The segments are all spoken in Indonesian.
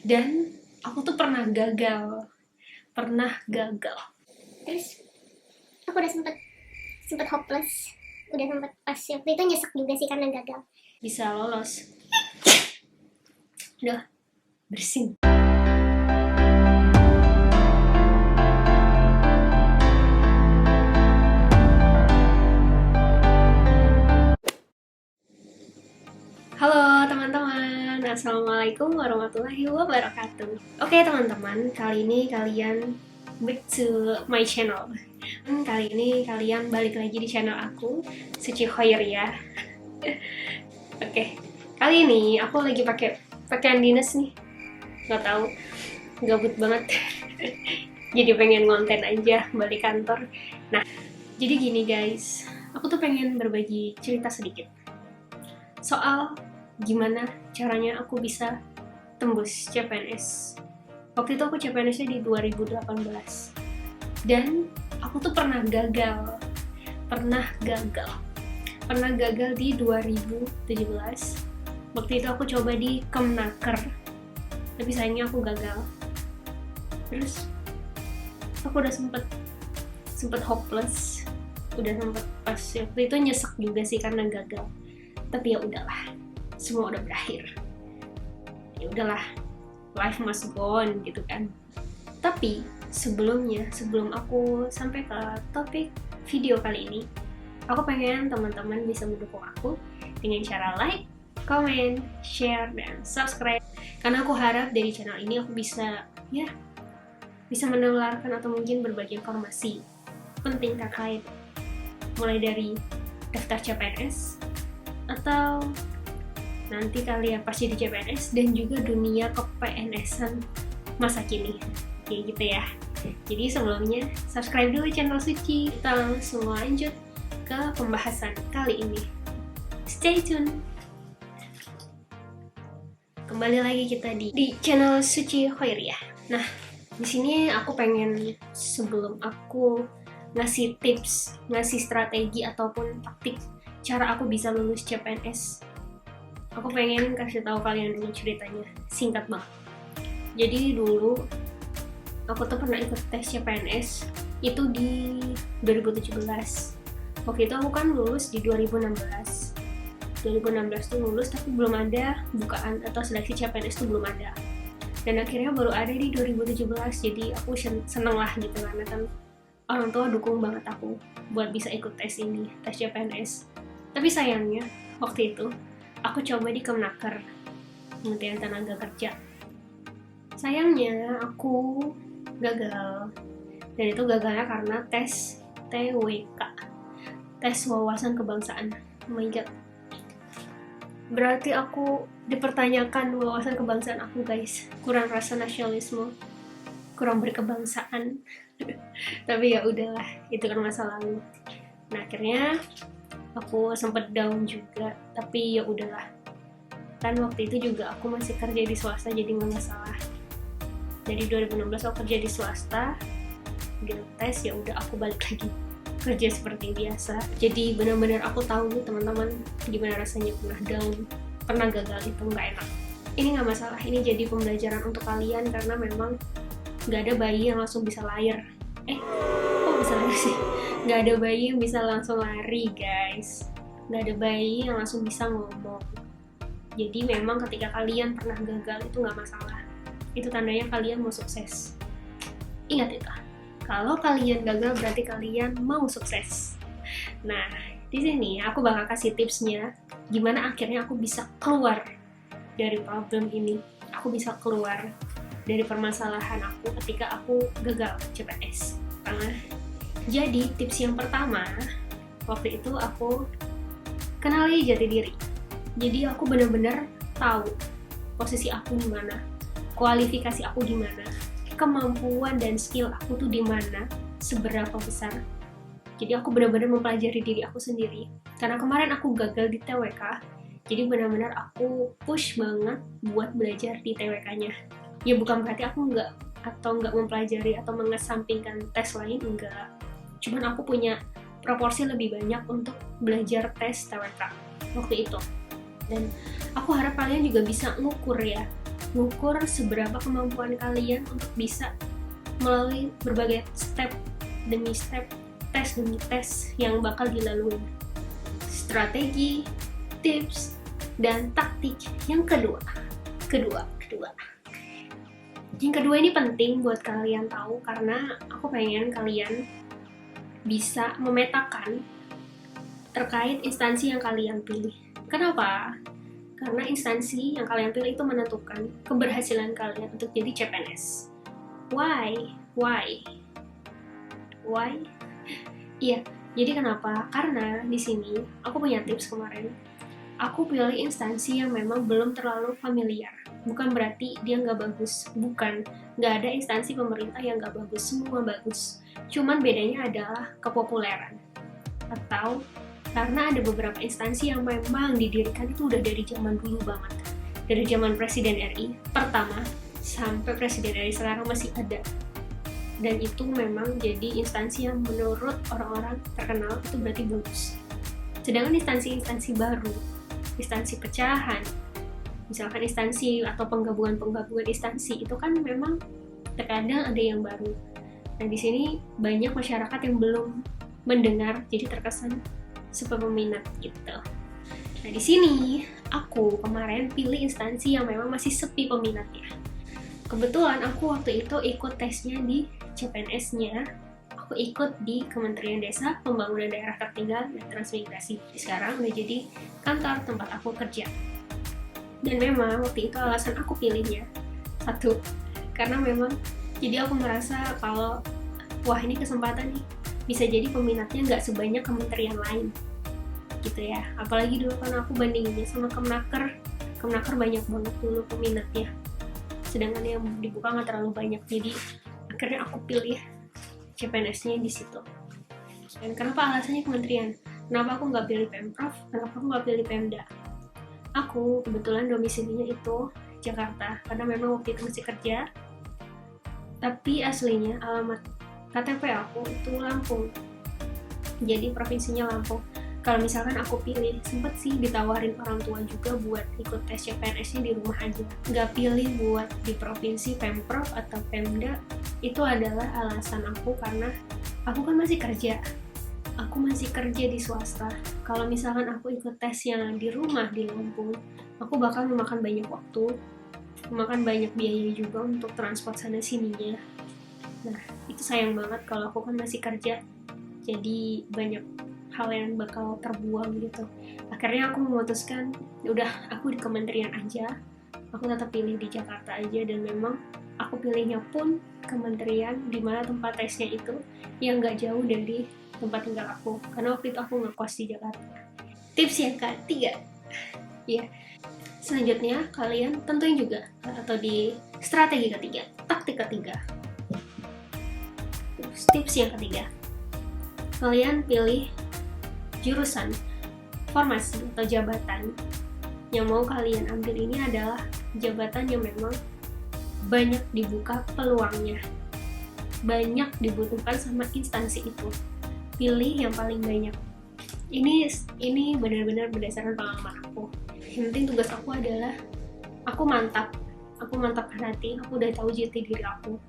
Dan aku tuh pernah gagal. Terus aku udah sempet hopeless, udah sempet pas waktu itu nyesek juga sih karena gagal. Bisa lolos. Udah bersin. Halo teman-teman, assalamualaikum warahmatullahi wabarakatuh. Oke teman-teman, kali ini kalian back to my channel. Kali ini kalian balik lagi di channel aku, Suci Khoiriyah. Oke, kali ini aku lagi pakai pakaian dinas nih. Gak tahu, gabut banget. Jadi pengen ngonten aja balik kantor. Nah, jadi gini guys, aku tuh pengen berbagi cerita sedikit soal gimana caranya aku bisa tembus CPNS. Waktu itu aku CPNS-nya di 2018 dan aku tuh pernah gagal di 2017. Waktu itu aku coba di Kemnaker, tapi sayangnya aku gagal. Terus aku udah sempet hopeless, udah sempet pas waktu itu nyesek juga sih karena gagal. Tapi ya udahlah, semua udah berakhir. Ya udahlah, life must go on gitu kan. Tapi sebelum aku sampai ke topik video kali ini, aku pengen teman-teman bisa mendukung aku dengan cara like, comment, share, dan subscribe. Karena aku harap dari channel ini aku bisa menularkan atau mungkin berbagi informasi penting terkait mulai dari daftar CPNS atau nanti kalian pas jadi CPNS dan juga dunia ke-PNS-an masa kini kayak gitu ya. Jadi sebelumnya subscribe dulu channel Suci. Kita langsung lanjut ke pembahasan kali ini. Stay tune. Kembali lagi kita di channel Suci Khoiriyah. Nah, di sini aku pengen, sebelum aku ngasih tips, ngasih strategi ataupun taktik cara aku bisa lulus CPNS, aku pengen kasih tahu kalian dulu ceritanya, singkat banget. Jadi dulu aku tuh pernah ikut tes CPNS itu di 2017. Waktu itu aku kan lulus di 2016 tuh lulus, tapi belum ada bukaan atau seleksi CPNS tuh belum ada. Dan akhirnya baru ada di 2017. Jadi aku seneng lah gitu, karena kan orang tua dukung banget aku buat bisa ikut tes ini, tes CPNS. Tapi sayangnya waktu itu aku coba di Kemnaker, Kementerian Tenaga Kerja. Sayangnya aku gagal. Dan itu gagalnya karena tes TWK, tes wawasan kebangsaan. Oh my god. Berarti aku dipertanyakan wawasan kebangsaan aku, guys. Kurang rasa nasionalisme, kurang berkebangsaan. Tapi ya udahlah, itu kan masa lalu. Nah, akhirnya aku sempet down juga, tapi ya udahlah. Kan waktu itu juga aku masih kerja di swasta, jadi nggak masalah. Dari 2016 aku kerja di swasta, tes ya udah aku balik lagi kerja seperti biasa. Jadi benar-benar aku tahu nih teman-teman gimana rasanya pernah down, pernah gagal, itu nggak enak. Ini nggak masalah, ini jadi pembelajaran untuk kalian karena memang nggak ada bayi yang langsung bisa lahir. Kok bisa lahir sih? Nggak ada bayi yang bisa langsung lari, guys. Nggak ada bayi yang langsung bisa ngomong. Jadi memang ketika kalian pernah gagal itu nggak masalah. Itu tandanya kalian mau sukses. Ingat itu. Kalau kalian gagal berarti kalian mau sukses. Nah, di sini aku bakal kasih tipsnya gimana akhirnya aku bisa keluar dari problem ini. Aku bisa keluar dari permasalahan aku ketika aku gagal CPNS. Jadi tips yang pertama, waktu itu aku kenali jati diri. Jadi aku benar-benar tahu posisi aku di mana, kualifikasi aku di mana, kemampuan dan skill aku tuh di mana, seberapa besar. Jadi aku benar-benar mempelajari diri aku sendiri. Karena kemarin aku gagal di TWK, jadi benar-benar aku push banget buat belajar di TWK-nya. Ya bukan berarti aku nggak mempelajari atau mengesampingkan tes lain, enggak. Cuman aku punya proporsi lebih banyak untuk belajar tes TWK waktu itu. Dan aku harap kalian juga bisa ngukur ya, ngukur seberapa kemampuan kalian untuk bisa melalui berbagai step demi step, tes demi tes yang bakal dilalui. Strategi, tips, dan taktik yang kedua. Yang kedua ini penting buat kalian tahu karena aku pengen kalian bisa memetakan terkait instansi yang kalian pilih. Kenapa? Karena instansi yang kalian pilih itu menentukan keberhasilan kalian untuk jadi CPNS. Why? Iya, jadi kenapa? Karena di sini aku punya tips kemarin. Aku pilih instansi yang memang belum terlalu familiar. Bukan berarti dia nggak bagus. Bukan, nggak ada instansi pemerintah yang nggak bagus. Semua bagus. Cuman bedanya adalah kepopuleran. Atau karena ada beberapa instansi yang memang didirikan itu udah dari zaman dulu banget. Dari zaman Presiden RI pertama sampai Presiden RI sekarang masih ada. Dan itu memang jadi instansi yang menurut orang-orang terkenal itu berarti bagus. Sedangkan instansi-instansi baru, instansi pecahan, misalkan instansi atau penggabungan instansi itu kan memang terkadang ada yang baru. Nah di sini banyak masyarakat yang belum mendengar, jadi terkesan super peminat gitu. Nah di sini aku kemarin pilih instansi yang memang masih sepi peminatnya. Kebetulan aku waktu itu ikut tesnya di CPNS-nya. Aku ikut di Kementerian Desa, Pembangunan Daerah Tertinggal, dan Transmigrasi. Sekarang udah jadi kantor tempat aku kerja. Dan memang waktu itu alasan aku pilihnya satu, karena memang jadi aku merasa kalau wah ini kesempatan nih, bisa jadi peminatnya nggak sebanyak kementerian lain gitu ya. Apalagi dulu kan aku bandinginnya sama Kemnaker banyak banget dulu peminatnya, sedangkan yang dibuka nggak terlalu banyak. Jadi akhirnya aku pilih CPNS-nya di situ. Dan kenapa alasannya kementerian? Kenapa aku nggak pilih Pemprov? Kenapa aku nggak pilih Pemda? Aku kebetulan domisilinya itu Jakarta, karena memang waktu itu masih kerja. Tapi aslinya alamat KTP aku itu Lampung. Jadi provinsinya Lampung. Kalau misalkan aku pilih, sempet sih ditawarin orang tua juga buat ikut tes CPNS-nya di rumah aja. Nggak pilih buat di provinsi Pemprov atau Pemda. Itu adalah alasan aku karena aku kan masih kerja. Aku masih kerja di swasta. Kalau misalkan aku ikut tes yang di rumah di Lampung, aku bakal memakan banyak waktu, memakan banyak biaya juga untuk transport sana sininya. Nah, itu sayang banget kalau aku kan masih kerja. Jadi banyak hal yang bakal terbuang gitu. Akhirnya aku memutuskan, udah aku di kementerian aja. Aku tetap pilih di Jakarta aja, dan memang aku pilihnya pun kementerian di mana tempat tesnya itu yang nggak jauh dari tempat tinggal aku, karena waktu itu aku ngekos di Jakarta. Tips yang ketiga, ya. Selanjutnya kalian tentuin juga, atau di strategi ketiga, taktik ketiga. Tips yang ketiga, kalian pilih jurusan, formasi atau jabatan yang mau kalian ambil. Ini adalah jabatan yang memang banyak dibuka peluangnya, banyak dibutuhkan sama instansi itu. Pilih yang paling banyak. Ini benar-benar berdasarkan pengalaman aku. Yang penting tugas aku adalah aku mantapkan hati, aku udah tahu jati diri aku.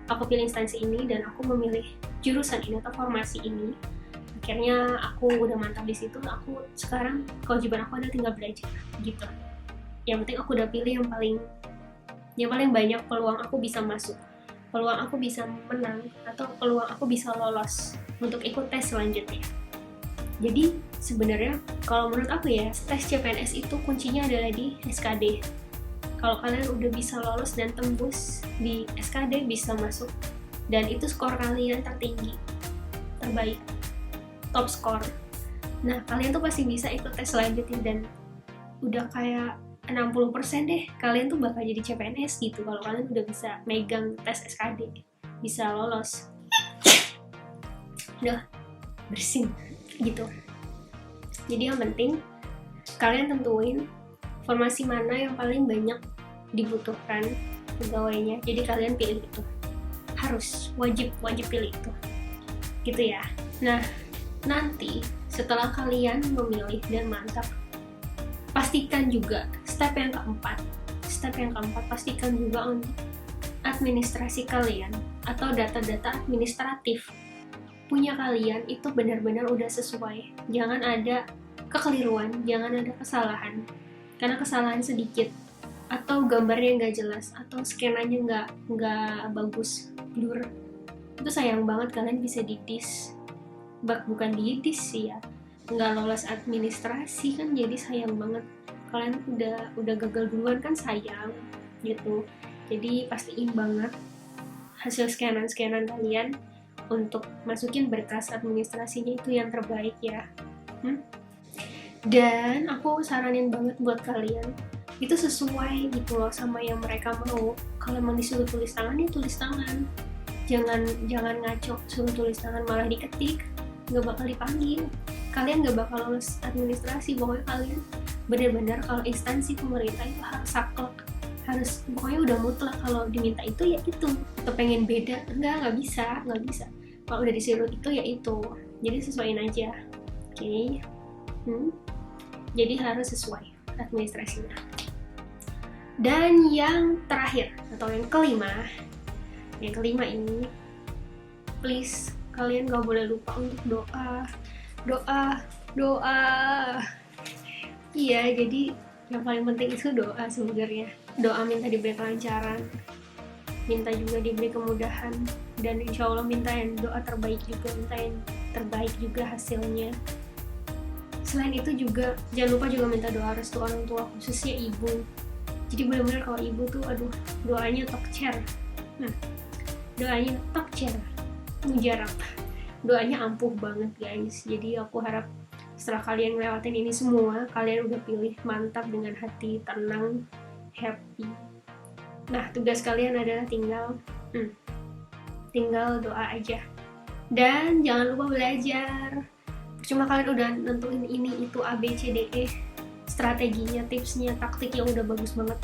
Aku pilih instansi ini dan aku memilih jurusan ini atau formasi ini. Akhirnya aku udah mantap di situ. Aku sekarang kewajiban aku adalah tinggal belajar gitu. Yang penting aku udah pilih yang paling banyak peluang aku bisa masuk, peluang aku bisa menang, atau peluang aku bisa lolos untuk ikut tes selanjutnya. Jadi sebenarnya kalau menurut aku ya, tes CPNS itu kuncinya adalah di SKD. Kalau kalian udah bisa lolos dan tembus di SKD, bisa masuk, dan itu skor kalian tertinggi, terbaik, top skor. Nah kalian tuh pasti bisa ikut tes selanjutnya, dan udah kayak 60% deh kalian tuh bakal jadi CPNS gitu kalau kalian udah bisa megang tes SKD, bisa lolos. Udah bersin gitu. Jadi yang penting kalian tentuin formasi mana yang paling banyak dibutuhkan pegawainya, jadi kalian pilih itu, harus wajib pilih itu gitu ya. Nah nanti setelah kalian memilih dan mantap, pastikan juga step yang keempat, step yang keempat, pastikan juga untuk administrasi kalian atau data-data administratif punya kalian itu benar-benar udah sesuai. Jangan ada kekeliruan, jangan ada kesalahan. Karena kesalahan sedikit atau gambarnya nggak jelas atau skenanya nggak bagus, blur, itu sayang banget kalian bisa didis. Bukan didis sih ya, nggak lolos administrasi kan, jadi sayang banget. Kalian udah gagal duluan kan, sayang gitu. Jadi pastiin banget hasil scanan kalian untuk masukin berkas administrasinya itu yang terbaik ya. Dan aku saranin banget buat kalian itu sesuai gitu loh sama yang mereka mau. Kalau emang disuruh tulis tangan ya tulis tangan, jangan ngaco suruh tulis tangan malah diketik, nggak bakal dipanggil, kalian nggak bakal lolos administrasi. Pokoknya kalian benar-benar kalau instansi pemerintah itu harus saklek, harus pokoknya udah mutlak kalau diminta itu ya itu. Atau pengen beda, nggak bisa. Kalau udah disuruh itu ya itu, jadi sesuaiin aja, oke? Jadi harus sesuai administrasinya. Dan yang terakhir atau yang kelima ini, please kalian gak boleh lupa untuk doa. Iya, jadi yang paling penting itu doa sebenarnya. Doa minta diberi kelancaran, minta juga diberi kemudahan, dan insya Allah minta yang doa terbaik juga, minta yang terbaik juga hasilnya. Selain itu juga jangan lupa juga minta doa restu orang tua, khususnya ibu. Jadi benar-benar kalau ibu tuh doanya tokcer, doanya tokcer, mujarab, doanya ampuh banget guys. Jadi aku harap setelah kalian ngelewatin ini semua, kalian udah pilih mantap dengan hati tenang, happy. Nah, tugas kalian adalah tinggal doa aja. Dan jangan lupa belajar. Cuma kalian udah nentuin ini itu A B C D E, strateginya, tipsnya, taktik yang udah bagus banget.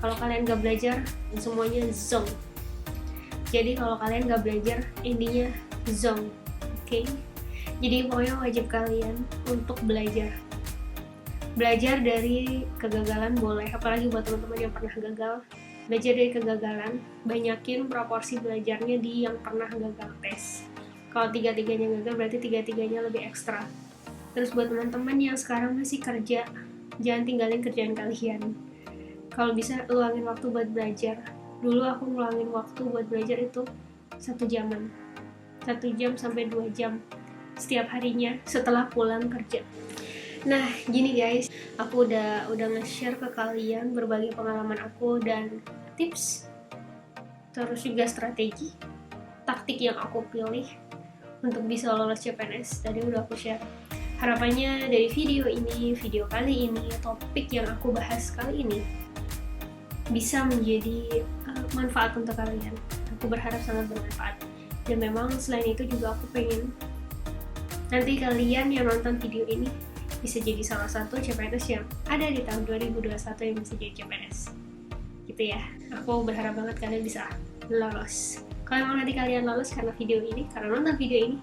Kalau kalian gak belajar, semuanya zonk. Jadi kalau kalian gak belajar, intinya zonk, oke? Jadi pokoknya wajib kalian untuk belajar dari kegagalan boleh, apalagi buat teman-teman yang pernah gagal. Belajar dari kegagalan, banyakin proporsi belajarnya di yang pernah gagal tes. Kalau tiga-tiganya gagal, berarti tiga-tiganya lebih ekstra. Terus buat teman-teman yang sekarang masih kerja, jangan tinggalin kerjaan kalian. Kalau bisa luangin waktu buat belajar. Dulu aku ngeluangin waktu buat belajar itu 1 jaman, 1 jam sampai 2 jam setiap harinya setelah pulang kerja. Nah, gini guys, aku udah nge-share ke kalian berbagai pengalaman aku dan tips, terus juga strategi, taktik yang aku pilih untuk bisa lolos CPNS. Tadi udah aku share. Harapannya dari video kali ini, topik yang aku bahas kali ini bisa menjadi manfaat untuk kalian. Aku berharap sangat bermanfaat. Dan memang selain itu juga aku pengen nanti kalian yang nonton video ini bisa jadi salah satu CPNS yang ada di tahun 2021 yang bisa jadi CPNS. Gitu ya. Aku berharap banget kalian bisa lolos. Kalau emang nanti kalian lolos karena nonton video ini,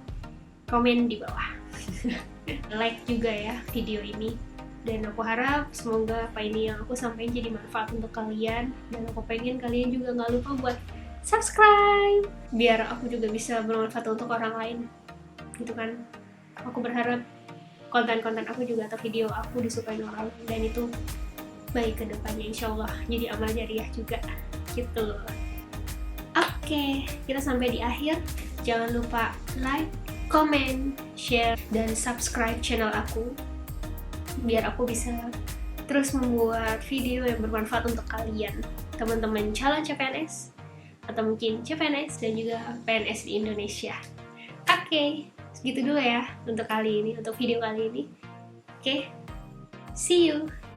komen di bawah. Like juga ya video ini. Dan aku harap semoga apa ini yang aku sampaikan jadi manfaat untuk kalian. Dan aku pengen kalian juga gak lupa buat subscribe, biar aku juga bisa bermanfaat untuk orang lain. Gitu kan. Aku berharap konten-konten aku juga atau video aku disukai orang, dan itu baik ke depannya insya Allah. Jadi amal jariah juga gitu. Oke, kita sampai di akhir. Jangan lupa like, comment, share, dan subscribe channel aku biar aku bisa terus membuat video yang bermanfaat untuk kalian, teman-teman calon CPNS atau mungkin CPNS dan juga PNS di Indonesia. Oke, segitu dulu ya untuk video kali ini. Oke, see you.